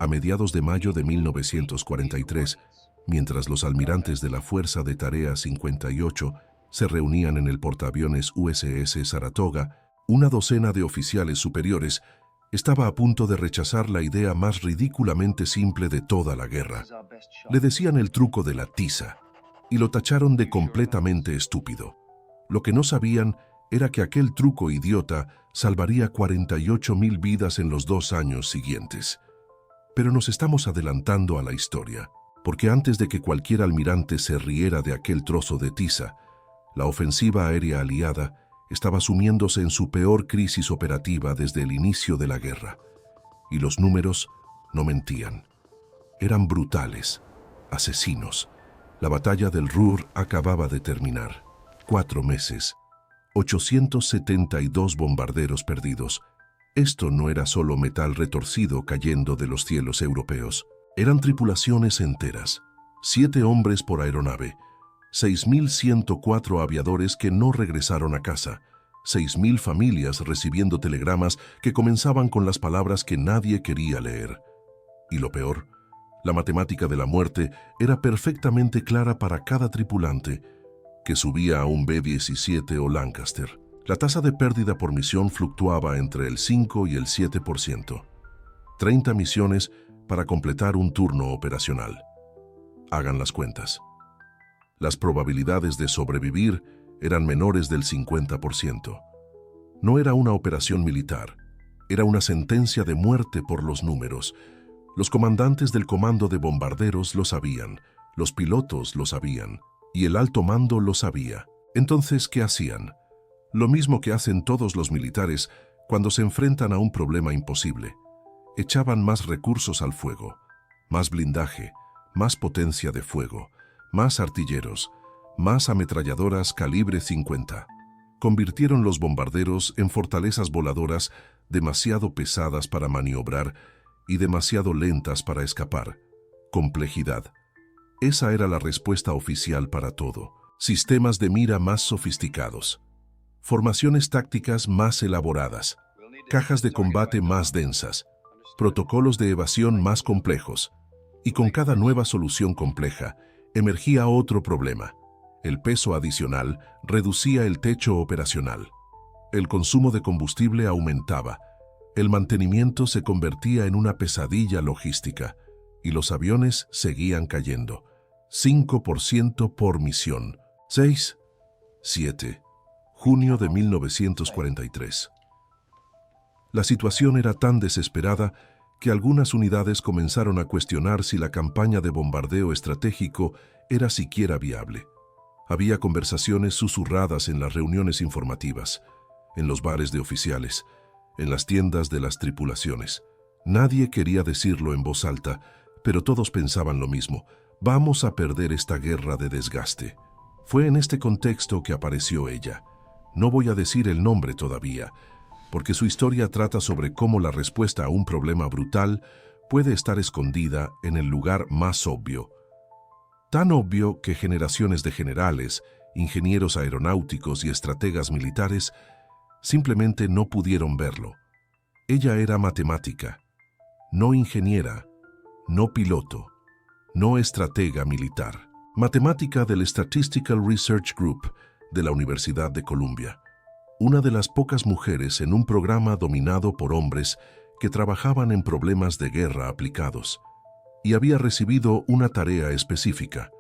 A mediados de mayo de 1943, mientras los almirantes de la Fuerza de Tarea 58 se reunían en el portaaviones USS Saratoga, una docena de oficiales superiores estaba a punto de rechazar la idea más ridículamente simple de toda la guerra. Le decían el truco de la tiza y lo tacharon de completamente estúpido. Lo que no sabían era que aquel truco idiota salvaría 48,000 vidas en los 2 años siguientes. Pero nos estamos adelantando a la historia, porque antes de que cualquier almirante se riera de aquel trozo de tiza, la ofensiva aérea aliada estaba sumiéndose en su peor crisis operativa desde el inicio de la guerra. Y los números no mentían. Eran brutales, asesinos. La batalla del Ruhr acababa de terminar. 4 meses, 872 bombarderos perdidos. Esto no era solo metal retorcido cayendo de los cielos europeos. Eran tripulaciones enteras, 7 hombres por aeronave, 6.104 aviadores que no regresaron a casa, 6.000 familias recibiendo telegramas que comenzaban con las palabras que nadie quería leer. Y lo peor, la matemática de la muerte era perfectamente clara para cada tripulante que subía a un B-17 o Lancaster. La tasa de pérdida por misión fluctuaba entre el 5 y el 7%. 30 misiones para completar un turno operacional. Hagan las cuentas. Las probabilidades de sobrevivir eran menores del 50%. No era una operación militar, era una sentencia de muerte por los números. Los comandantes del comando de bombarderos lo sabían, los pilotos lo sabían, y el alto mando lo sabía. Entonces, ¿qué hacían? Lo mismo que hacen todos los militares cuando se enfrentan a un problema imposible. Echaban más recursos al fuego, más blindaje, más potencia de fuego, más artilleros, más ametralladoras calibre 50. Convirtieron los bombarderos en fortalezas voladoras demasiado pesadas para maniobrar y demasiado lentas para escapar. Complejidad. Esa era la respuesta oficial para todo. Sistemas de mira más sofisticados. Formaciones tácticas más elaboradas. Cajas de combate más densas. Protocolos de evasión más complejos. Y con cada nueva solución compleja, emergía otro problema. El peso adicional reducía el techo operacional. El consumo de combustible aumentaba. El mantenimiento se convertía en una pesadilla logística. Y los aviones seguían cayendo. 5% por misión. 6, 7. Junio de 1943. La situación era tan desesperada que algunas unidades comenzaron a cuestionar si la campaña de bombardeo estratégico era siquiera viable. Había conversaciones susurradas en las reuniones informativas, en los bares de oficiales, en las tiendas de las tripulaciones. Nadie quería decirlo en voz alta, pero todos pensaban lo mismo. Vamos a perder esta guerra de desgaste. Fue en este contexto que apareció ella. No voy a decir el nombre todavía, porque su historia trata sobre cómo la respuesta a un problema brutal puede estar escondida en el lugar más obvio. Tan obvio que generaciones de generales, ingenieros aeronáuticos y estrategas militares simplemente no pudieron verlo. Ella era matemática, no ingeniera, no piloto, no estratega militar. Matemática del Statistical Research Group de la Universidad de Columbia. Una de las pocas mujeres en un programa dominado por hombres que trabajaban en problemas de guerra aplicados. Y había recibido una tarea específica: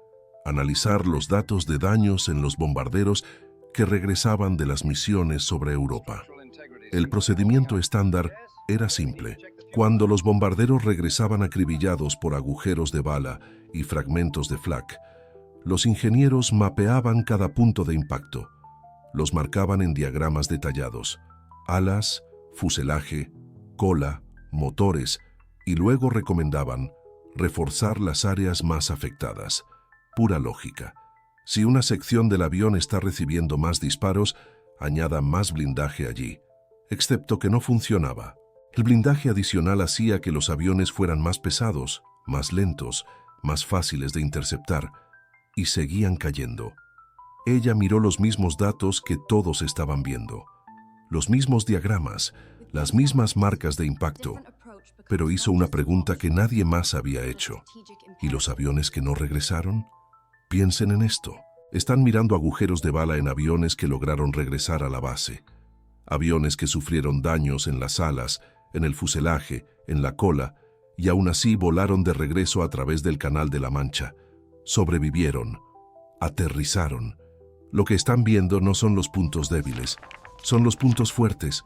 analizar los datos de daños en los bombarderos que regresaban de las misiones sobre Europa. El procedimiento estándar era simple. Cuando los bombarderos regresaban acribillados por agujeros de bala y fragmentos de flak, los ingenieros mapeaban cada punto de impacto. Los marcaban en diagramas detallados: alas, fuselaje, cola, motores, y luego recomendaban reforzar las áreas más afectadas. Pura lógica. Si una sección del avión está recibiendo más disparos, añada más blindaje allí. Excepto que no funcionaba. El blindaje adicional hacía que los aviones fueran más pesados, más lentos, más fáciles de interceptar, y seguían cayendo. Ella miró los mismos datos que todos estaban viendo. Los mismos diagramas, las mismas marcas de impacto, pero hizo una pregunta que nadie más había hecho. ¿Y los aviones que no regresaron? Piensen en esto. Están mirando agujeros de bala en aviones que lograron regresar a la base. Aviones que sufrieron daños en las alas, en el fuselaje, en la cola, y aún así volaron de regreso a través del Canal de la Mancha. Sobrevivieron. Aterrizaron. Lo que están viendo no son los puntos débiles, son los puntos fuertes,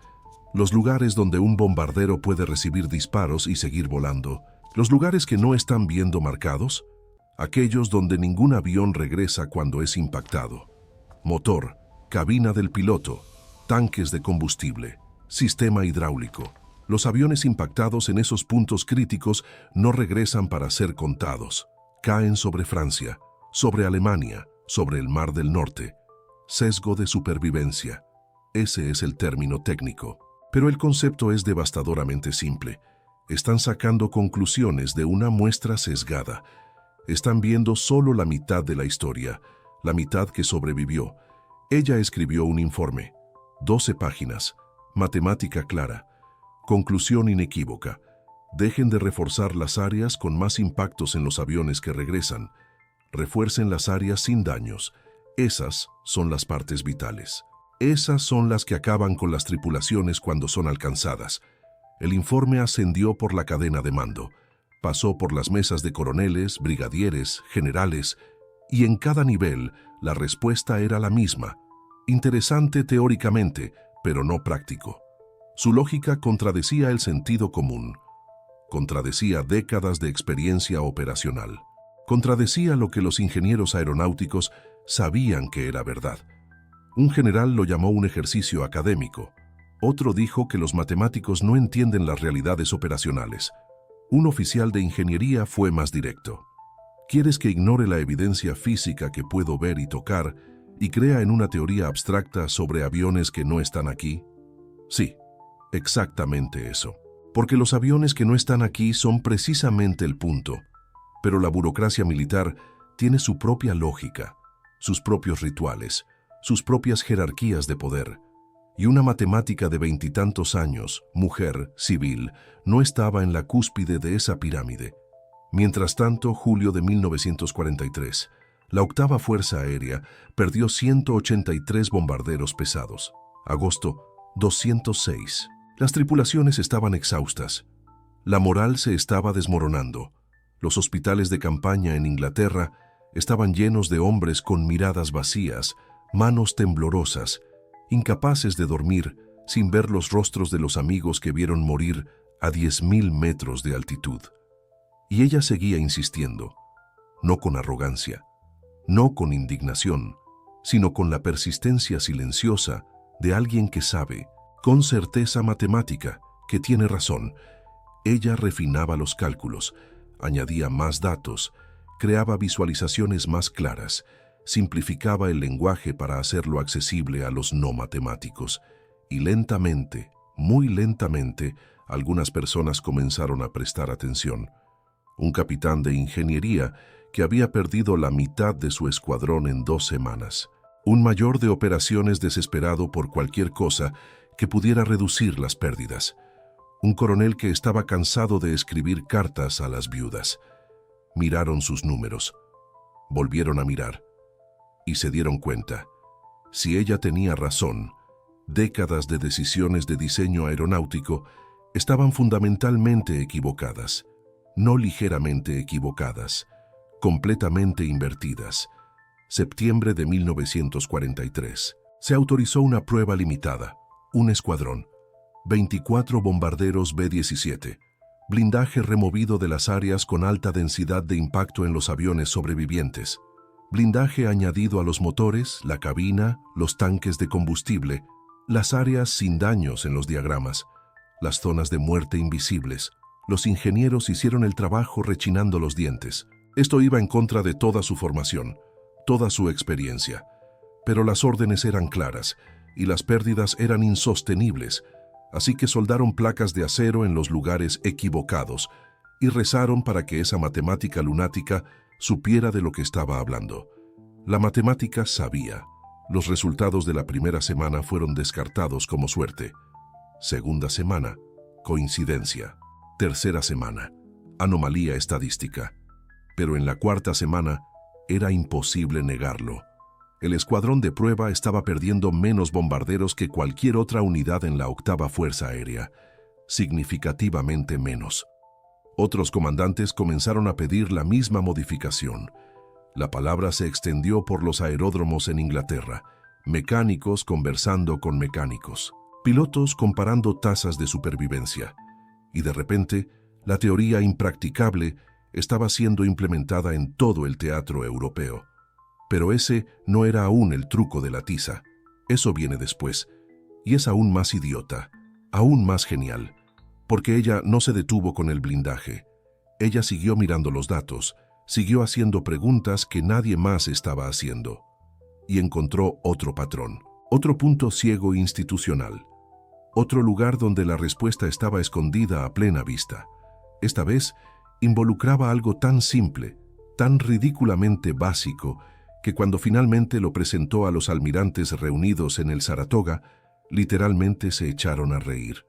los lugares donde un bombardero puede recibir disparos y seguir volando, los lugares que no están viendo marcados, aquellos donde ningún avión regresa cuando es impactado. Motor, cabina del piloto, tanques de combustible, sistema hidráulico. Los aviones impactados en esos puntos críticos no regresan para ser contados. Caen sobre Francia, sobre Alemania, sobre el Mar del Norte. Sesgo de supervivencia. Ese es el término técnico. Pero el concepto es devastadoramente simple. Están sacando conclusiones de una muestra sesgada. Están viendo solo la mitad de la historia, la mitad que sobrevivió. Ella escribió un informe. 12 páginas. Matemática clara. Conclusión inequívoca. Dejen de reforzar las áreas con más impactos en los aviones que regresan. Refuercen las áreas sin daños. Esas son las partes vitales. Esas son las que acaban con las tripulaciones cuando son alcanzadas. El informe ascendió por la cadena de mando. Pasó por las mesas de coroneles, brigadieres, generales, y en cada nivel la respuesta era la misma. Interesante teóricamente, pero no práctico. Su lógica contradecía el sentido común. Contradecía décadas de experiencia operacional. Contradecía lo que los ingenieros aeronáuticos sabían que era verdad. Un general lo llamó un ejercicio académico. Otro dijo que los matemáticos no entienden las realidades operacionales. Un oficial de ingeniería fue más directo. ¿Quieres que ignore la evidencia física que puedo ver y tocar y crea en una teoría abstracta sobre aviones que no están aquí? Sí, exactamente eso. Porque los aviones que no están aquí son precisamente el punto. Pero la burocracia militar tiene su propia lógica, sus propios rituales, sus propias jerarquías de poder. Y una matemática de 20 y tantos años, mujer, civil, no estaba en la cúspide de esa pirámide. Mientras tanto, julio de 1943, la octava Fuerza Aérea perdió 183 bombarderos pesados. Agosto, 206. Las tripulaciones estaban exhaustas. La moral se estaba desmoronando. Los hospitales de campaña en Inglaterra estaban llenos de hombres con miradas vacías, manos temblorosas, incapaces de dormir sin ver los rostros de los amigos que vieron morir a 10.000 metros de altitud. Y ella seguía insistiendo, no con arrogancia, no con indignación, sino con la persistencia silenciosa de alguien que sabe, con certeza matemática, que tiene razón. Ella refinaba los cálculos, añadía más datos, creaba visualizaciones más claras, simplificaba el lenguaje para hacerlo accesible a los no matemáticos. Y lentamente, muy lentamente, algunas personas comenzaron a prestar atención. Un capitán de ingeniería que había perdido la mitad de su escuadrón en 2 semanas. Un mayor de operaciones desesperado por cualquier cosa que pudiera reducir las pérdidas. Un coronel que estaba cansado de escribir cartas a las viudas. Miraron sus números. Volvieron a mirar. Y se dieron cuenta. Si ella tenía razón, décadas de decisiones de diseño aeronáutico estaban fundamentalmente equivocadas. No ligeramente equivocadas. Completamente invertidas. Septiembre de 1943. Se autorizó una prueba limitada. Un escuadrón. 24 bombarderos B-17. Blindaje removido de las áreas con alta densidad de impacto en los aviones sobrevivientes. Blindaje añadido a los motores, la cabina, los tanques de combustible, las áreas sin daños en los diagramas, las zonas de muerte invisibles. Los ingenieros hicieron el trabajo rechinando los dientes. Esto iba en contra de toda su formación, toda su experiencia. Pero las órdenes eran claras y las pérdidas eran insostenibles, así que soldaron placas de acero en los lugares equivocados y rezaron para que esa matemática lunática supiera de lo que estaba hablando. La matemática sabía. Los resultados de la primera semana fueron descartados como suerte. Segunda semana, coincidencia. Tercera semana. Anomalía estadística. Pero en la cuarta semana era imposible negarlo. El escuadrón de prueba estaba perdiendo menos bombarderos que cualquier otra unidad en la octava Fuerza Aérea, significativamente menos. Otros comandantes comenzaron a pedir la misma modificación. La palabra se extendió por los aeródromos en Inglaterra, mecánicos conversando con mecánicos, pilotos comparando tasas de supervivencia. Y de repente, la teoría impracticable estaba siendo implementada en todo el teatro europeo. Pero ese no era aún el truco de la tiza. Eso viene después, y es aún más idiota, aún más genial, porque ella no se detuvo con el blindaje. Ella siguió mirando los datos, siguió haciendo preguntas que nadie más estaba haciendo, y encontró otro patrón, otro punto ciego institucional, otro lugar donde la respuesta estaba escondida a plena vista. Esta vez involucraba algo tan simple, tan ridículamente básico, que cuando finalmente lo presentó a los almirantes reunidos en el Saratoga, literalmente se echaron a reír.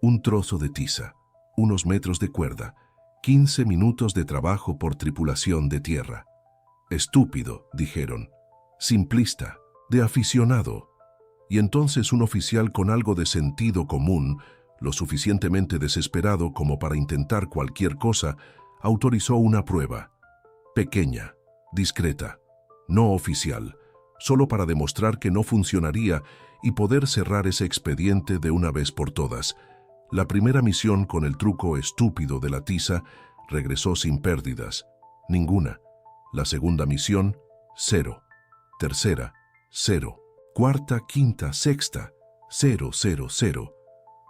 Un trozo de tiza, unos metros de cuerda, 15 minutos de trabajo por tripulación de tierra. Estúpido, dijeron. Simplista, de aficionado. Y entonces un oficial con algo de sentido común, lo suficientemente desesperado como para intentar cualquier cosa, autorizó una prueba. Pequeña, discreta, no oficial, solo para demostrar que no funcionaría y poder cerrar ese expediente de una vez por todas. La primera misión con el truco estúpido de la tiza regresó sin pérdidas, ninguna. La segunda misión, 0. Tercera, 0. Cuarta, quinta, sexta, 0, 0, 0.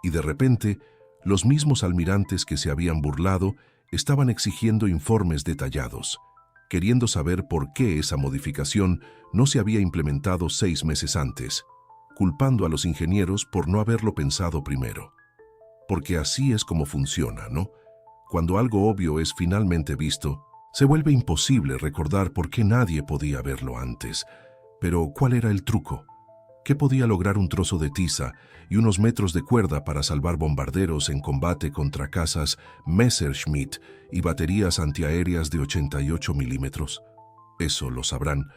Y de repente, los mismos almirantes que se habían burlado estaban exigiendo informes detallados, queriendo saber por qué esa modificación no se había implementado 6 meses antes, culpando a los ingenieros por no haberlo pensado primero. Porque así es como funciona, ¿no? Cuando algo obvio es finalmente visto, se vuelve imposible recordar por qué nadie podía verlo antes. Pero, ¿cuál era el truco? ¿Qué podía lograr un trozo de tiza y unos metros de cuerda para salvar bombarderos en combate contra cazas Messerschmitt y baterías antiaéreas de 88 milímetros? Eso lo sabrán,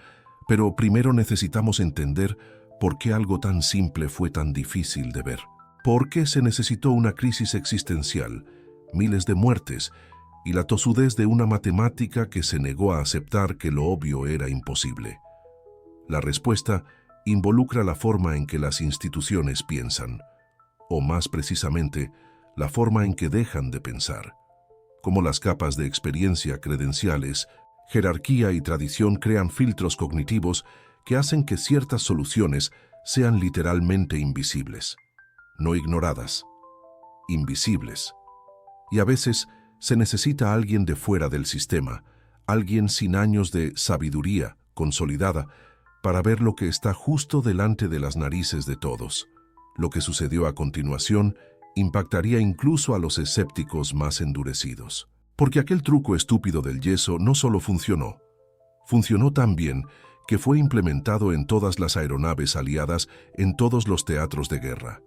pero primero necesitamos entender por qué algo tan simple fue tan difícil de ver. ¿Por qué se necesitó una crisis existencial, miles de muertes y la tosudez de una matemática que se negó a aceptar que lo obvio era imposible? La respuesta involucra la forma en que las instituciones piensan, o más precisamente, la forma en que dejan de pensar. Como las capas de experiencia, credenciales, jerarquía y tradición crean filtros cognitivos que hacen que ciertas soluciones sean literalmente invisibles. No ignoradas, invisibles. Y a veces se necesita alguien de fuera del sistema, alguien sin años de sabiduría consolidada, para ver lo que está justo delante de las narices de todos. Lo que sucedió a continuación impactaría incluso a los escépticos más endurecidos. Porque aquel truco estúpido del yeso no solo funcionó tan bien que fue implementado en todas las aeronaves aliadas en todos los teatros de guerra.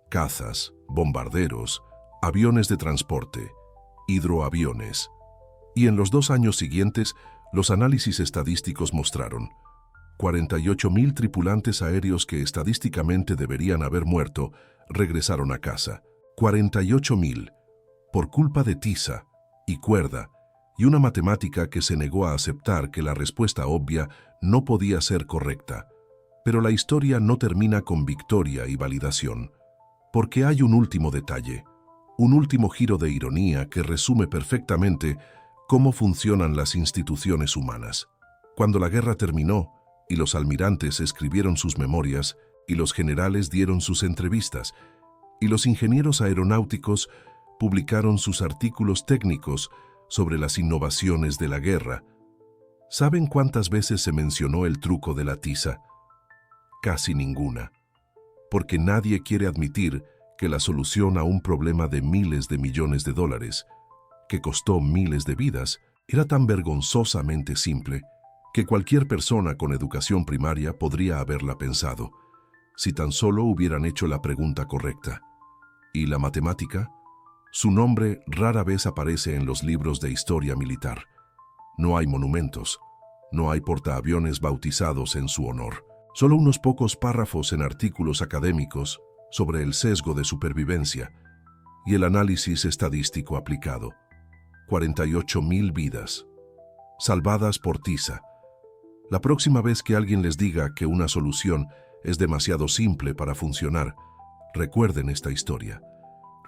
Cazas, bombarderos, aviones de transporte, hidroaviones. Y en los 2 años siguientes, los análisis estadísticos mostraron 48.000 tripulantes aéreos que estadísticamente deberían haber muerto, regresaron a casa. 48.000, por culpa de tiza y cuerda, y una matemática que se negó a aceptar que la respuesta obvia no podía ser correcta. Pero la historia no termina con victoria y validación, porque hay un último detalle, un último giro de ironía que resume perfectamente cómo funcionan las instituciones humanas. Cuando la guerra terminó, y los almirantes escribieron sus memorias, y los generales dieron sus entrevistas, y los ingenieros aeronáuticos publicaron sus artículos técnicos sobre las innovaciones de la guerra. ¿Saben cuántas veces se mencionó el truco de la tiza? Casi ninguna, porque nadie quiere admitir que la solución a un problema de miles de millones de dólares, que costó miles de vidas, era tan vergonzosamente simple que cualquier persona con educación primaria podría haberla pensado, si tan solo hubieran hecho la pregunta correcta. ¿Y la matemática? Su nombre rara vez aparece en los libros de historia militar. No hay monumentos, no hay portaaviones bautizados en su honor. Solo unos pocos párrafos en artículos académicos sobre el sesgo de supervivencia y el análisis estadístico aplicado. 48.000 vidas, salvadas por Tiza. La próxima vez que alguien les diga que una solución es demasiado simple para funcionar, recuerden esta historia.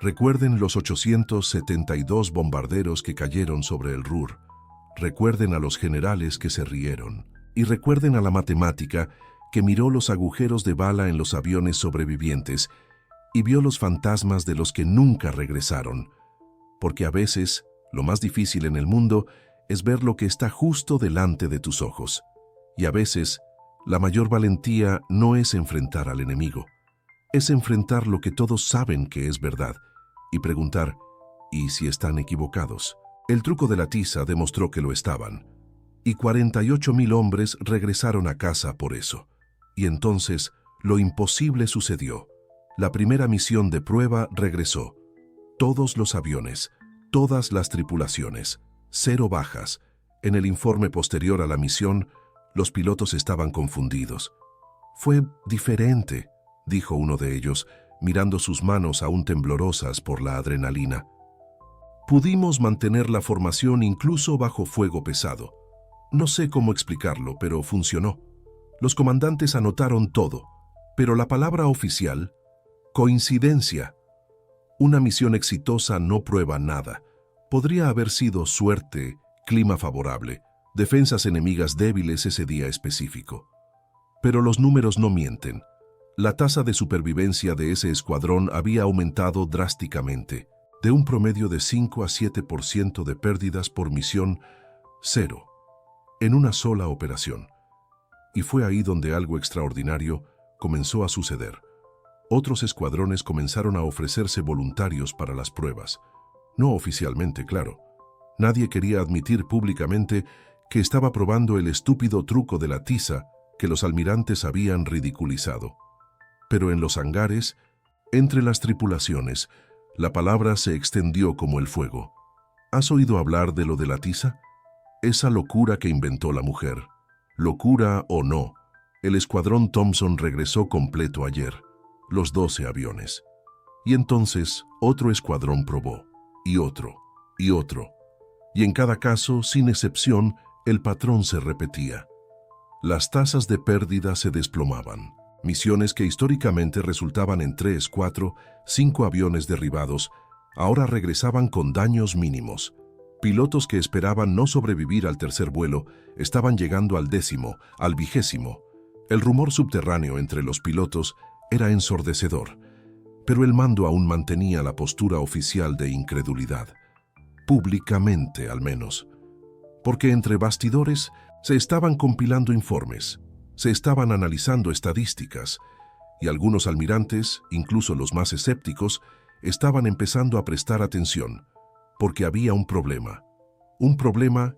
Recuerden los 872 bombarderos que cayeron sobre el Ruhr. Recuerden a los generales que se rieron. Y recuerden a la matemática que miró los agujeros de bala en los aviones sobrevivientes y vio los fantasmas de los que nunca regresaron. Porque a veces, lo más difícil en el mundo es ver lo que está justo delante de tus ojos. Y a veces, la mayor valentía no es enfrentar al enemigo. Es enfrentar lo que todos saben que es verdad y preguntar, ¿y si están equivocados? El truco de la tiza demostró que lo estaban. Y 48.000 hombres regresaron a casa por eso. Y entonces, lo imposible sucedió. La primera misión de prueba regresó. Todos los aviones, todas las tripulaciones, 0 bajas. En el informe posterior a la misión, los pilotos estaban confundidos. Fue diferente, dijo uno de ellos, mirando sus manos aún temblorosas por la adrenalina. Pudimos mantener la formación incluso bajo fuego pesado. No sé cómo explicarlo, pero funcionó. Los comandantes anotaron todo, pero la palabra oficial, coincidencia. Una misión exitosa no prueba nada. Podría haber sido suerte, clima favorable, defensas enemigas débiles ese día específico. Pero los números no mienten. La tasa de supervivencia de ese escuadrón había aumentado drásticamente, de un promedio de 5 a 7% de pérdidas por misión, 0, en una sola operación. Y fue ahí donde algo extraordinario comenzó a suceder. Otros escuadrones comenzaron a ofrecerse voluntarios para las pruebas. No oficialmente, claro. Nadie quería admitir públicamente que estaba probando el estúpido truco de la tiza que los almirantes habían ridiculizado. Pero en los hangares, entre las tripulaciones, la palabra se extendió como el fuego. ¿Has oído hablar de lo de la tiza? Esa locura que inventó la mujer. Locura o no, el escuadrón Thompson regresó completo ayer, los 12 aviones. Y entonces otro escuadrón probó, y otro, y otro. Y en cada caso, sin excepción, el patrón se repetía. Las tasas de pérdida se desplomaban. Misiones que históricamente resultaban en 3, 4, 5 aviones derribados, ahora regresaban con daños mínimos. Pilotos que esperaban no sobrevivir al tercer vuelo estaban llegando al 10º, al 20º. El rumor subterráneo entre los pilotos era ensordecedor, pero el mando aún mantenía la postura oficial de incredulidad. Públicamente, al menos. Porque entre bastidores se estaban compilando informes, se estaban analizando estadísticas, y algunos almirantes, incluso los más escépticos, estaban empezando a prestar atención, porque había un problema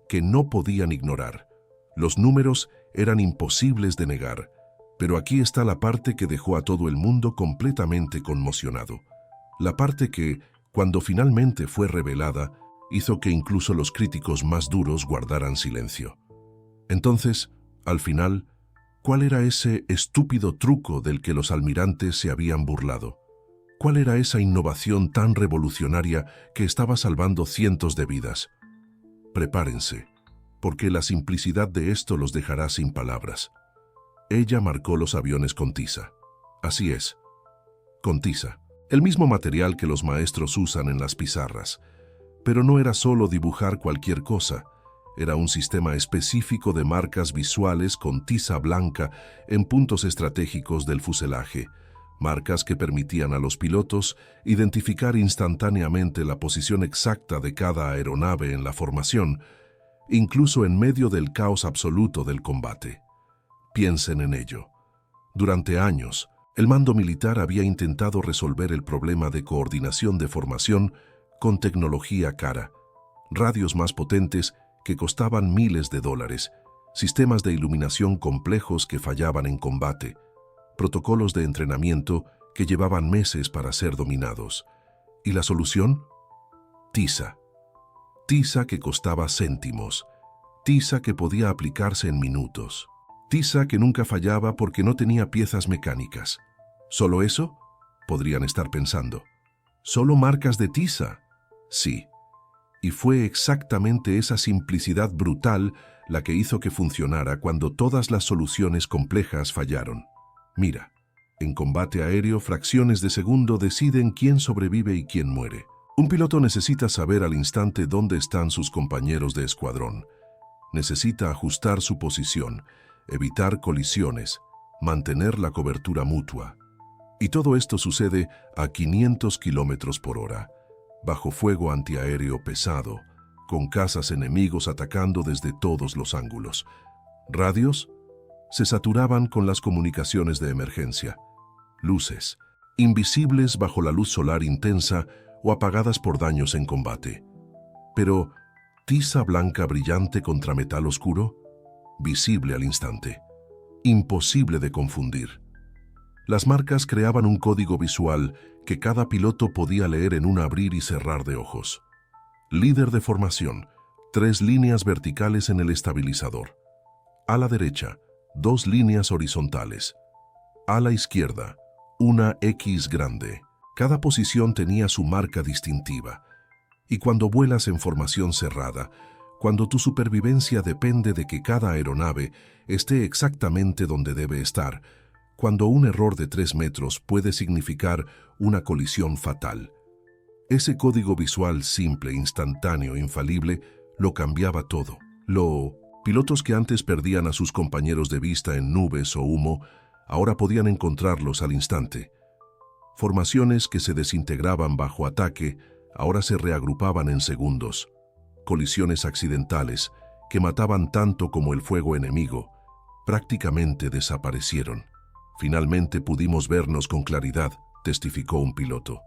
que no podían ignorar. Los números eran imposibles de negar, pero aquí está la parte que dejó a todo el mundo completamente conmocionado. La parte que, cuando finalmente fue revelada, hizo que incluso los críticos más duros guardaran silencio. Entonces, al final, ¿cuál era ese estúpido truco del que los almirantes se habían burlado? ¿Cuál era esa innovación tan revolucionaria que estaba salvando cientos de vidas? Prepárense, porque la simplicidad de esto los dejará sin palabras. Ella marcó los aviones con tiza. Así es, con tiza. El mismo material que los maestros usan en las pizarras. Pero no era solo dibujar cualquier cosa. Era un sistema específico de marcas visuales con tiza blanca en puntos estratégicos del fuselaje. Marcas que permitían a los pilotos identificar instantáneamente la posición exacta de cada aeronave en la formación, incluso en medio del caos absoluto del combate. Piensen en ello. Durante años, el mando militar había intentado resolver el problema de coordinación de formación con tecnología cara, radios más potentes que costaban miles de dólares, sistemas de iluminación complejos que fallaban en combate, protocolos de entrenamiento que llevaban meses para ser dominados. ¿Y la solución? Tiza. Tiza que costaba céntimos. Tiza que podía aplicarse en minutos. Tiza que nunca fallaba porque no tenía piezas mecánicas. ¿Solo eso? Podrían estar pensando. ¿Solo marcas de tiza? Sí. Y fue exactamente esa simplicidad brutal la que hizo que funcionara cuando todas las soluciones complejas fallaron. Mira, en combate aéreo, fracciones de segundo deciden quién sobrevive y quién muere. Un piloto necesita saber al instante dónde están sus compañeros de escuadrón. Necesita ajustar su posición, evitar colisiones, mantener la cobertura mutua. Y todo esto sucede a 500 kilómetros por hora, bajo fuego antiaéreo pesado, con cazas enemigos atacando desde todos los ángulos. Radios se saturaban con las comunicaciones de emergencia. Luces, invisibles bajo la luz solar intensa o apagadas por daños en combate. Pero, ¿tiza blanca brillante contra metal oscuro? Visible al instante. Imposible de confundir. Las marcas creaban un código visual que cada piloto podía leer en un abrir y cerrar de ojos. Líder de formación, 3 líneas verticales en el estabilizador. A la derecha, 2 líneas horizontales. A la izquierda, una X grande. Cada posición tenía su marca distintiva. Y cuando vuelas en formación cerrada, cuando tu supervivencia depende de que cada aeronave esté exactamente donde debe estar, cuando un error de 3 metros puede significar una colisión fatal. Ese código visual simple, instantáneo, infalible, lo cambiaba todo. Pilotos que antes perdían a sus compañeros de vista en nubes o humo, ahora podían encontrarlos al instante. Formaciones que se desintegraban bajo ataque, ahora se reagrupaban en segundos. Colisiones accidentales, que mataban tanto como el fuego enemigo, prácticamente desaparecieron. Finalmente pudimos vernos con claridad, testificó un piloto.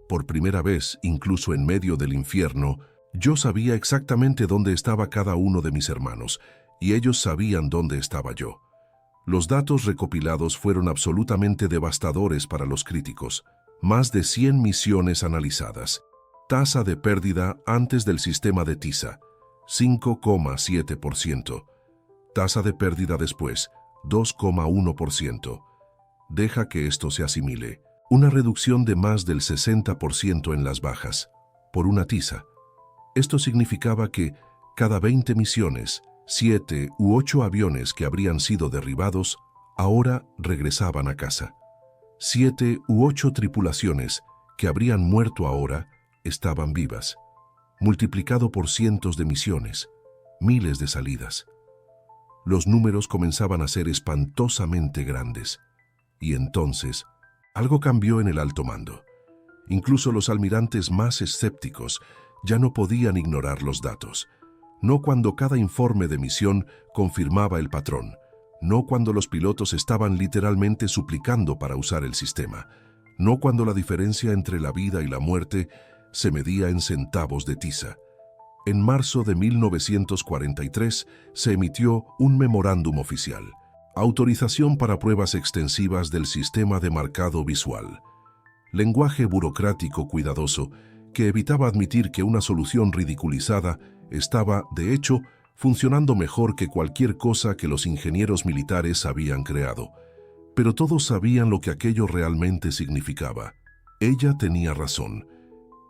Por primera vez, incluso en medio del infierno, yo sabía exactamente dónde estaba cada uno de mis hermanos, y ellos sabían dónde estaba yo. Los datos recopilados fueron absolutamente devastadores para los críticos. Más de 100 misiones analizadas. Tasa de pérdida antes del sistema de tiza, 5,7%. Tasa de pérdida después, 2,1%. Deja que esto se asimile. Una reducción de más del 60% en las bajas, por una tiza. Esto significaba que cada 20 misiones, 7 u 8 aviones que habrían sido derribados, ahora regresaban a casa. 7 u 8 tripulaciones que habrían muerto ahora estaban vivas, multiplicado por cientos de misiones, miles de salidas. Los números comenzaban a ser espantosamente grandes. Y entonces, algo cambió en el alto mando. Incluso los almirantes más escépticos ya no podían ignorar los datos. No cuando cada informe de misión confirmaba el patrón. No cuando los pilotos estaban literalmente suplicando para usar el sistema. No cuando la diferencia entre la vida y la muerte se medía en centavos de tiza. En marzo de 1943 se emitió un memorándum oficial. Autorización para pruebas extensivas del sistema de marcado visual. Lenguaje burocrático cuidadoso que evitaba admitir que una solución ridiculizada estaba, de hecho, funcionando mejor que cualquier cosa que los ingenieros militares habían creado. Pero todos sabían lo que aquello realmente significaba. Ella tenía razón,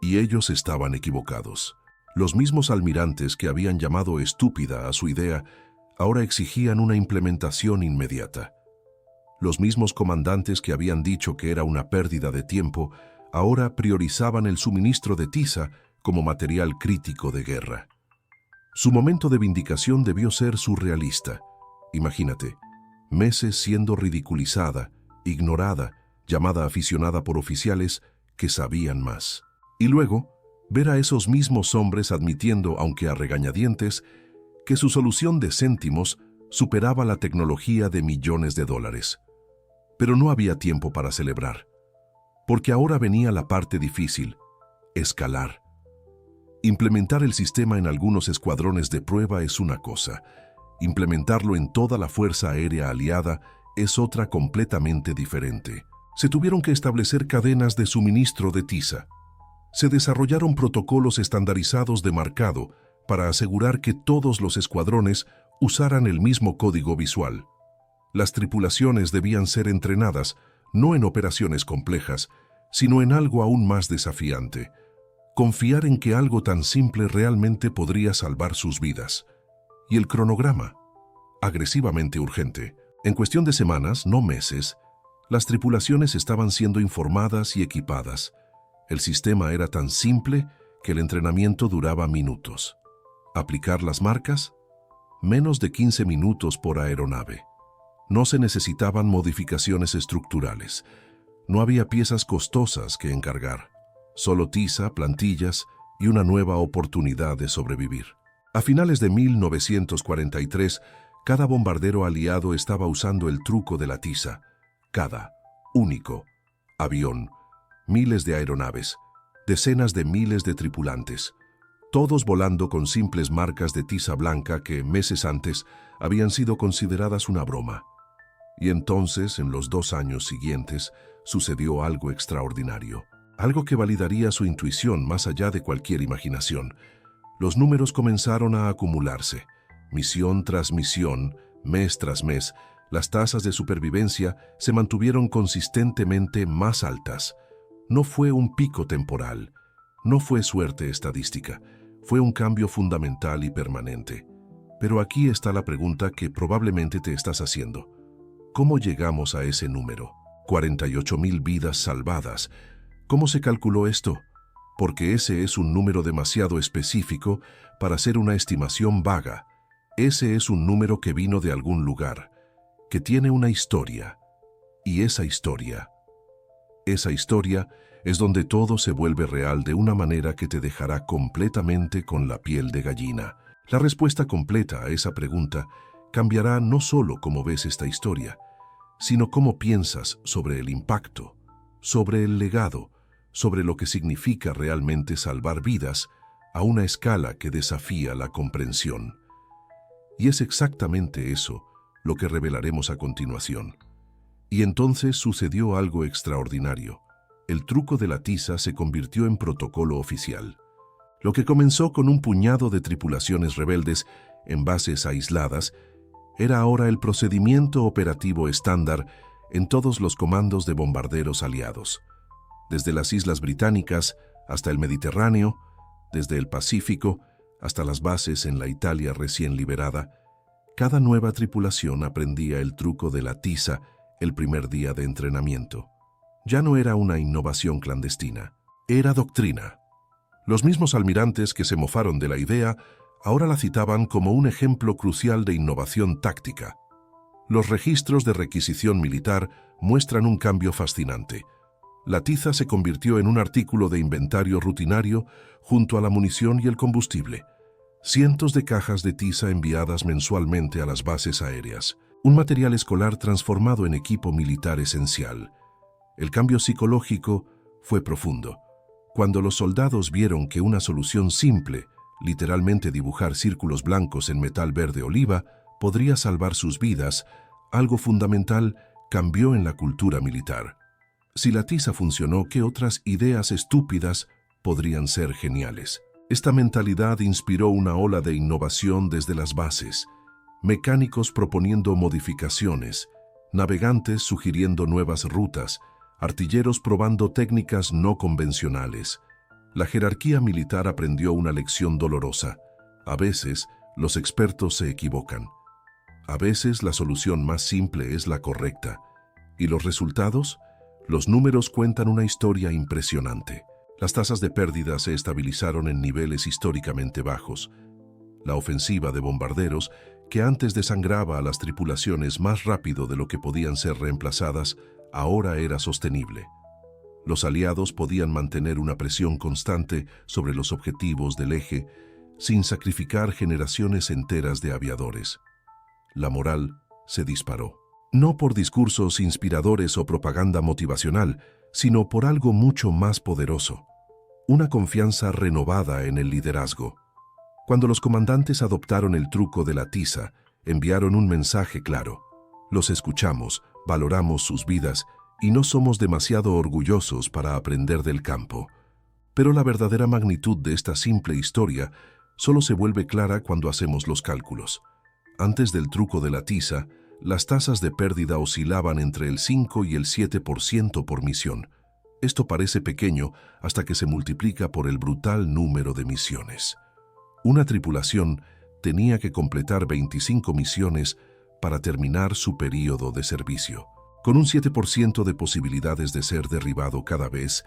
y ellos estaban equivocados. Los mismos almirantes que habían llamado estúpida a su idea, ahora exigían una implementación inmediata. Los mismos comandantes que habían dicho que era una pérdida de tiempo, ahora priorizaban el suministro de tiza como material crítico de guerra. Su momento de vindicación debió ser surrealista. Imagínate, meses siendo ridiculizada, ignorada, llamada aficionada por oficiales que sabían más. Y luego, ver a esos mismos hombres admitiendo, aunque a regañadientes, que su solución de céntimos superaba la tecnología de millones de dólares. Pero no había tiempo para celebrar, porque ahora venía la parte difícil, escalar. Implementar el sistema en algunos escuadrones de prueba es una cosa, implementarlo en toda la Fuerza Aérea Aliada es otra completamente diferente. Se tuvieron que establecer cadenas de suministro de tiza. Se desarrollaron protocolos estandarizados de marcado para asegurar que todos los escuadrones usaran el mismo código visual. Las tripulaciones debían ser entrenadas no en operaciones complejas, sino en algo aún más desafiante: confiar en que algo tan simple realmente podría salvar sus vidas. Y el cronograma, agresivamente urgente. En cuestión de semanas, no meses, las tripulaciones estaban siendo informadas y equipadas. El sistema era tan simple que el entrenamiento duraba minutos. ¿Aplicar las marcas? Menos de 15 minutos por aeronave. No se necesitaban modificaciones estructurales. No había piezas costosas que encargar. Solo tiza, plantillas y una nueva oportunidad de sobrevivir. A finales de 1943, cada bombardero aliado estaba usando el truco de la tiza. Cada único avión, miles de aeronaves, decenas de miles de tripulantes, todos volando con simples marcas de tiza blanca que, meses antes, habían sido consideradas una broma. Y entonces, en los 2 años siguientes, sucedió algo extraordinario. Algo que validaría su intuición más allá de cualquier imaginación. Los números comenzaron a acumularse. Misión tras misión, mes tras mes, las tasas de supervivencia se mantuvieron consistentemente más altas. No fue un pico temporal, no fue suerte estadística, fue un cambio fundamental y permanente. Pero aquí está la pregunta que probablemente te estás haciendo. ¿Cómo llegamos a ese número? 48.000 vidas salvadas. ¿Cómo se calculó esto? Porque ese es un número demasiado específico para ser una estimación vaga. Ese es un número que vino de algún lugar, que tiene una historia. Y esa historia es donde todo se vuelve real de una manera que te dejará completamente con la piel de gallina. La respuesta completa a esa pregunta cambiará no solo cómo ves esta historia, sino cómo piensas sobre el impacto, sobre el legado, sobre lo que significa realmente salvar vidas a una escala que desafía la comprensión. Y es exactamente eso lo que revelaremos a continuación. Y entonces sucedió algo extraordinario. El truco de la tiza se convirtió en protocolo oficial. Lo que comenzó con un puñado de tripulaciones rebeldes en bases aisladas era ahora el procedimiento operativo estándar en todos los comandos de bombarderos aliados. Desde las Islas Británicas hasta el Mediterráneo, desde el Pacífico hasta las bases en la Italia recién liberada, cada nueva tripulación aprendía el truco de la tiza el primer día de entrenamiento. Ya no era una innovación clandestina, era doctrina. Los mismos almirantes que se mofaron de la idea ahora la citaban como un ejemplo crucial de innovación táctica. Los registros de requisición militar muestran un cambio fascinante. La tiza se convirtió en un artículo de inventario rutinario junto a la munición y el combustible. Cientos de cajas de tiza enviadas mensualmente a las bases aéreas. Un material escolar transformado en equipo militar esencial. El cambio psicológico fue profundo. Cuando los soldados vieron que una solución simple, literalmente dibujar círculos blancos en metal verde oliva, podría salvar sus vidas, algo fundamental cambió en la cultura militar. Si la tiza funcionó, ¿qué otras ideas estúpidas podrían ser geniales? Esta mentalidad inspiró una ola de innovación desde las bases. Mecánicos proponiendo modificaciones, navegantes sugiriendo nuevas rutas, artilleros probando técnicas no convencionales. La jerarquía militar aprendió una lección dolorosa. A veces, los expertos se equivocan. A veces, la solución más simple es la correcta. ¿Y los resultados? Los números cuentan una historia impresionante. Las tasas de pérdida se estabilizaron en niveles históricamente bajos. La ofensiva de bombarderos, que antes desangraba a las tripulaciones más rápido de lo que podían ser reemplazadas, ahora era sostenible. Los aliados podían mantener una presión constante sobre los objetivos del eje sin sacrificar generaciones enteras de aviadores. La moral se disparó. No por discursos inspiradores o propaganda motivacional, sino por algo mucho más poderoso. Una confianza renovada en el liderazgo. Cuando los comandantes adoptaron el truco de la tiza, enviaron un mensaje claro. Los escuchamos, valoramos sus vidas y no somos demasiado orgullosos para aprender del campo. Pero la verdadera magnitud de esta simple historia solo se vuelve clara cuando hacemos los cálculos. Antes del truco de la tiza, las tasas de pérdida oscilaban entre el 5 y el 7% por misión. Esto parece pequeño hasta que se multiplica por el brutal número de misiones. Una tripulación tenía que completar 25 misiones para terminar su período de servicio. Con un 7% de posibilidades de ser derribado cada vez,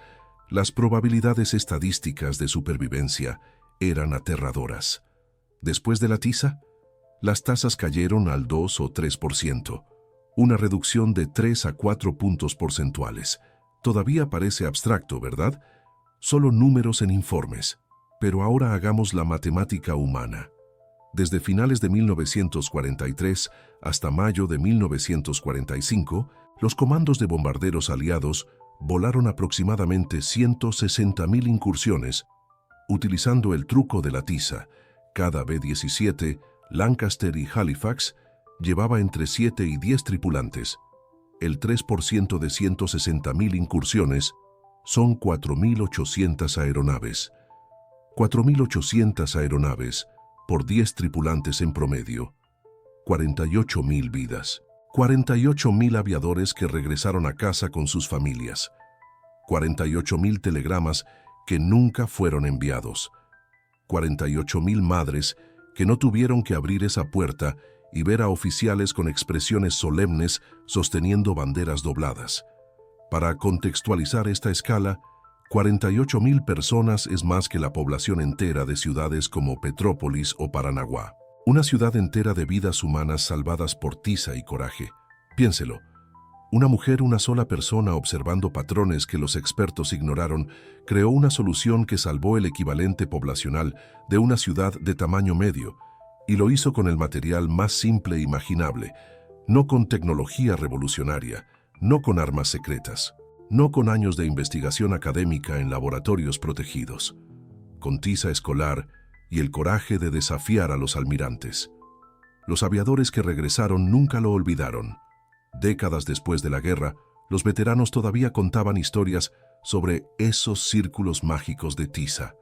las probabilidades estadísticas de supervivencia eran aterradoras. Después de la tiza, las tasas cayeron al 2 o 3%, una reducción de 3 a 4 puntos porcentuales. Todavía parece abstracto, ¿verdad? Solo números en informes. Pero ahora hagamos la matemática humana. Desde finales de 1943 hasta mayo de 1945, los comandos de bombarderos aliados volaron aproximadamente 160.000 incursiones, utilizando el truco de la tiza. Cada B-17, Lancaster y Halifax llevaba entre 7 y 10 tripulantes. El 3% de 160.000 incursiones son 4.800 aeronaves. 4.800 aeronaves por 10 tripulantes en promedio. 48.000 vidas. 48.000 aviadores que regresaron a casa con sus familias. 48.000 telegramas que nunca fueron enviados. 48.000 madres que no tuvieron que abrir esa puerta y ver a oficiales con expresiones solemnes sosteniendo banderas dobladas. Para contextualizar esta escala, 48.000 personas es más que la población entera de ciudades como Petrópolis o Paranaguá. Una ciudad entera de vidas humanas salvadas por tiza y coraje. Piénselo. Una mujer, una sola persona observando patrones que los expertos ignoraron, creó una solución que salvó el equivalente poblacional de una ciudad de tamaño medio, y lo hizo con el material más simple imaginable, no con tecnología revolucionaria, no con armas secretas, no con años de investigación académica en laboratorios protegidos, con tiza escolar y el coraje de desafiar a los almirantes. Los aviadores que regresaron nunca lo olvidaron. Décadas después de la guerra, los veteranos todavía contaban historias sobre esos círculos mágicos de tiza.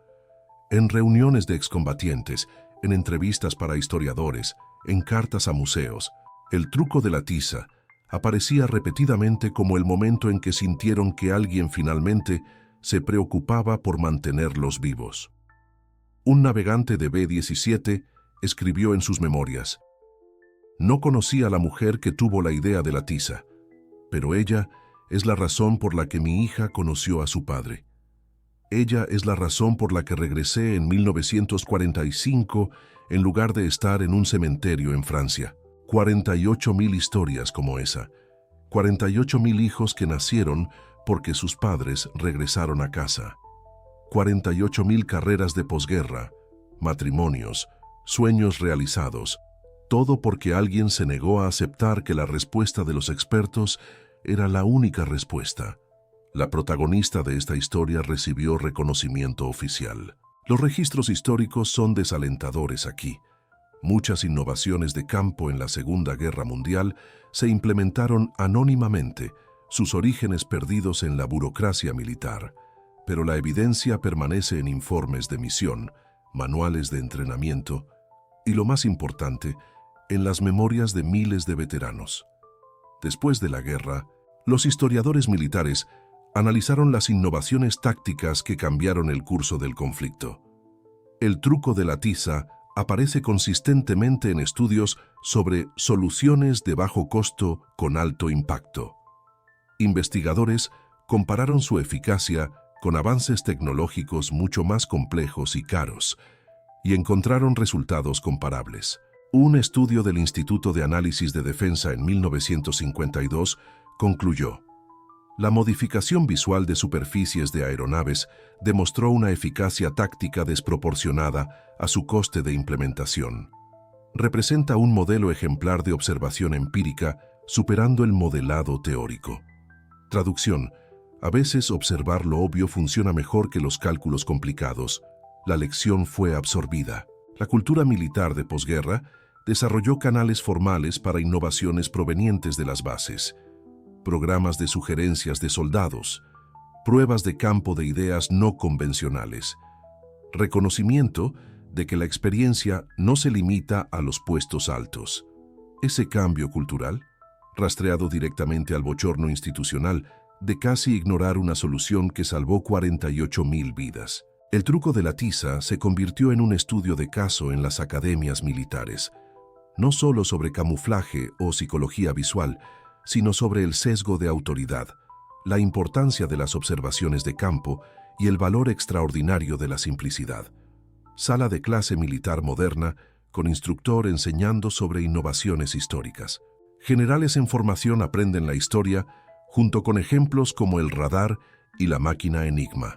En reuniones de excombatientes, en entrevistas para historiadores, en cartas a museos, el truco de la tiza aparecía repetidamente como el momento en que sintieron que alguien finalmente se preocupaba por mantenerlos vivos. Un navegante de B-17 escribió en sus memorias: "No conocí a la mujer que tuvo la idea de la tiza, pero ella es la razón por la que mi hija conoció a su padre. Ella es la razón por la que regresé en 1945 en lugar de estar en un cementerio en Francia". 48.000 historias como esa. 48.000 hijos que nacieron porque sus padres regresaron a casa. 48.000 carreras de posguerra, matrimonios, sueños realizados. Todo porque alguien se negó a aceptar que la respuesta de los expertos era la única respuesta. La protagonista de esta historia recibió reconocimiento oficial. Los registros históricos son desalentadores aquí. Muchas innovaciones de campo en la Segunda Guerra Mundial se implementaron anónimamente, sus orígenes perdidos en la burocracia militar. Pero la evidencia permanece en informes de misión, manuales de entrenamiento y, lo más importante, en las memorias de miles de veteranos. Después de la guerra, los historiadores militares analizaron las innovaciones tácticas que cambiaron el curso del conflicto. El truco de la tiza aparece consistentemente en estudios sobre soluciones de bajo costo con alto impacto. Investigadores compararon su eficacia con avances tecnológicos mucho más complejos y caros, y encontraron resultados comparables. Un estudio del Instituto de Análisis de Defensa en 1952 concluyó: la modificación visual de superficies de aeronaves demostró una eficacia táctica desproporcionada a su coste de implementación. Representa un modelo ejemplar de observación empírica superando el modelado teórico. Traducción: a veces observar lo obvio funciona mejor que los cálculos complicados. La lección fue absorbida. La cultura militar de posguerra desarrolló canales formales para innovaciones provenientes de las bases, programas de sugerencias de soldados, pruebas de campo de ideas no convencionales, reconocimiento de que la experiencia no se limita a los puestos altos. Ese cambio cultural, rastreado directamente al bochorno institucional de casi ignorar una solución que salvó 48.000 vidas. El truco de la tiza se convirtió en un estudio de caso en las academias militares, no solo sobre camuflaje o psicología visual, sino sobre el sesgo de autoridad, la importancia de las observaciones de campo y el valor extraordinario de la simplicidad. Sala de clase militar moderna, con instructor enseñando sobre innovaciones históricas. Generales en formación aprenden la historia, junto con ejemplos como el radar y la máquina Enigma.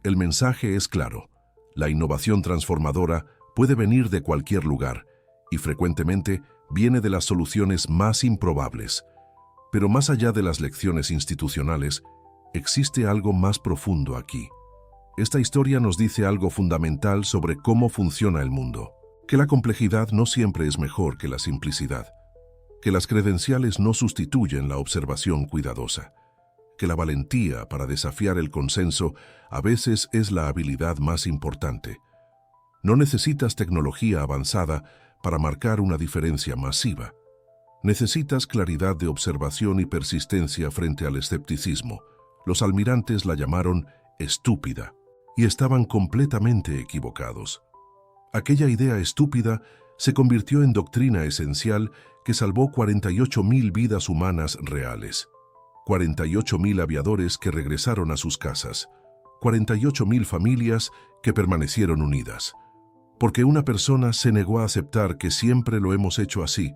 El mensaje es claro: la innovación transformadora puede venir de cualquier lugar y frecuentemente viene de las soluciones más improbables. Pero más allá de las lecciones institucionales, existe algo más profundo aquí. Esta historia nos dice algo fundamental sobre cómo funciona el mundo, que la complejidad no siempre es mejor que la simplicidad, que las credenciales no sustituyen la observación cuidadosa, que la valentía para desafiar el consenso a veces es la habilidad más importante. No necesitas tecnología avanzada para marcar una diferencia masiva. Necesitas claridad de observación y persistencia frente al escepticismo. Los almirantes la llamaron estúpida, y estaban completamente equivocados. Aquella idea estúpida se convirtió en doctrina esencial que salvó 48.000 vidas humanas reales, 48.000 aviadores que regresaron a sus casas, 48.000 familias que permanecieron unidas. Porque una persona se negó a aceptar que siempre lo hemos hecho así,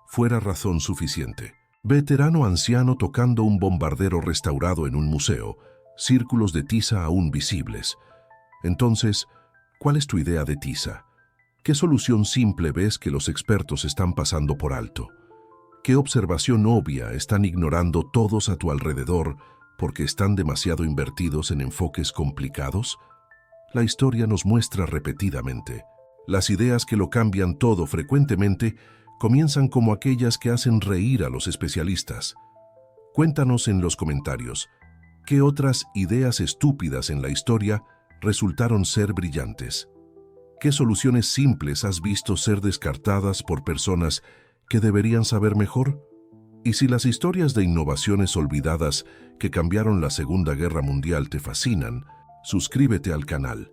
fuera razón suficiente. Veterano anciano tocando un bombardero restaurado en un museo, círculos de tiza aún visibles. Entonces, ¿cuál es tu idea de tiza? ¿Qué solución simple ves que los expertos están pasando por alto? ¿Qué observación obvia están ignorando todos a tu alrededor porque están demasiado invertidos en enfoques complicados? La historia nos muestra repetidamente. Las ideas que lo cambian todo frecuentemente comienzan como aquellas que hacen reír a los especialistas. Cuéntanos en los comentarios, ¿qué otras ideas estúpidas en la historia resultaron ser brillantes? ¿Qué soluciones simples has visto ser descartadas por personas que deberían saber mejor? Y si las historias de innovaciones olvidadas que cambiaron la Segunda Guerra Mundial te fascinan, suscríbete al canal,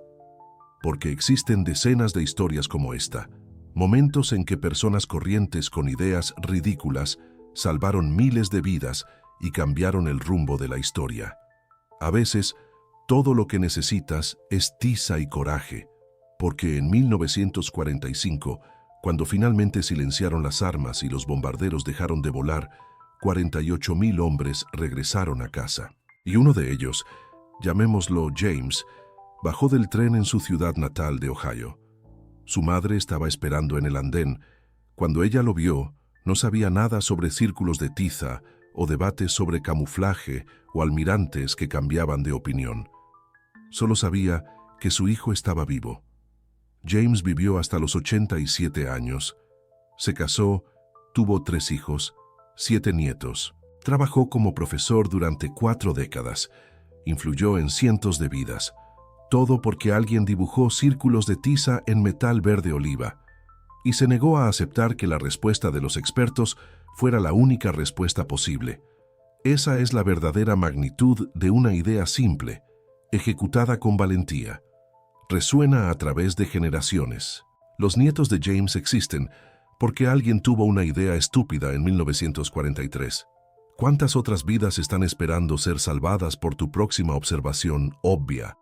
porque existen decenas de historias como esta, momentos en que personas corrientes con ideas ridículas salvaron miles de vidas y cambiaron el rumbo de la historia. A veces, todo lo que necesitas es tiza y coraje, porque en 1945, cuando finalmente silenciaron las armas y los bombarderos dejaron de volar, 48.000 hombres regresaron a casa. Y uno de ellos, llamémoslo James, bajó del tren en su ciudad natal de Ohio. Su madre estaba esperando en el andén. Cuando ella lo vio, no sabía nada sobre círculos de tiza o debates sobre camuflaje o almirantes que cambiaban de opinión. Solo sabía que su hijo estaba vivo. James vivió hasta los 87 años. Se casó, tuvo 3 hijos, 7 nietos. Trabajó como profesor durante 4 décadas. Influyó en cientos de vidas. Todo porque alguien dibujó círculos de tiza en metal verde oliva y se negó a aceptar que la respuesta de los expertos fuera la única respuesta posible. Esa es la verdadera magnitud de una idea simple, ejecutada con valentía. Resuena a través de generaciones. Los nietos de James existen porque alguien tuvo una idea estúpida en 1943. ¿Cuántas otras vidas están esperando ser salvadas por tu próxima observación obvia?